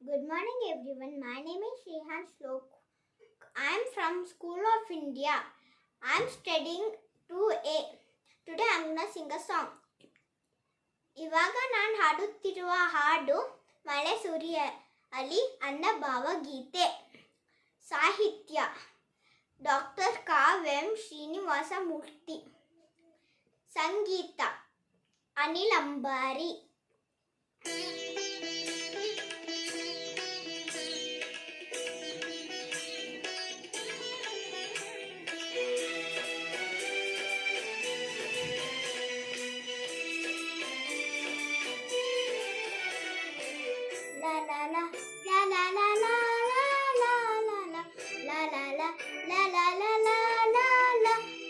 Good morning everyone. My name is Shehan Shlok. I am from School of India. I am studying 2A. Today I am going to sing a song. ಇವಾಗ ನಾನು ಹಾಡುತ್ತಿರುವ ಹಾಡು ಮಳೆ ಸುರಿಯಲಿ ಅನ್ನ ಭಾವಗೀತೆ. ಸಾಹಿತ್ಯ doctor ಕ.ವೆಂ. Srinivasa Murthy. ಸಂಗೀತ ಅನಿಲ್ ಅಂಬಾರಿ.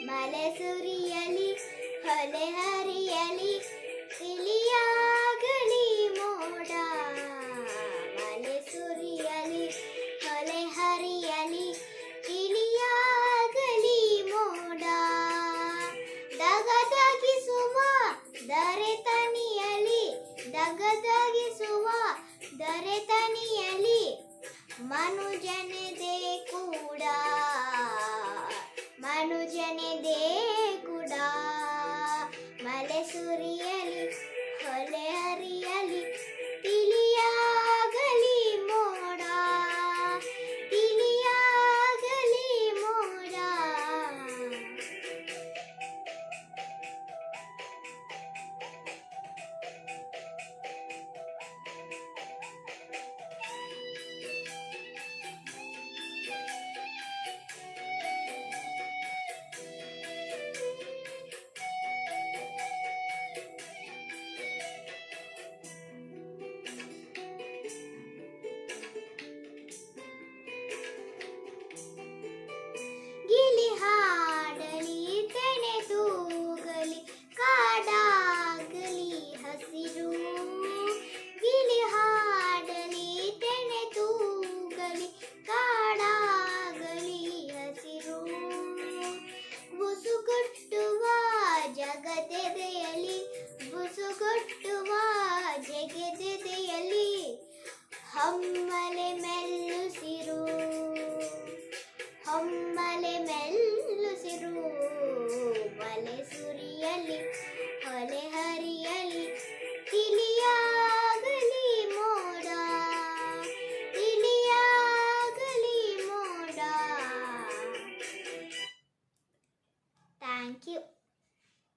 ಮಳೆ ಸುರಿಯಲಿ ಹೊಲೆ ಹರಿಯಲಿ ತಿಳಿಯಾಗಲಿ ಮೋಡ. ಮಳೆ ಸುರಿಯಲಿ ಹೊಲೆ ಹರಿಯಲಿ ತಿಳಿಯಾಗಲಿ ಮೋಡ. ದಗದಗಿಸುವ ದರೆತನಿಯಲಿ ದಗದಗಿಸುವ ದರೆತನಿಯಲಿ ಮನುಜನ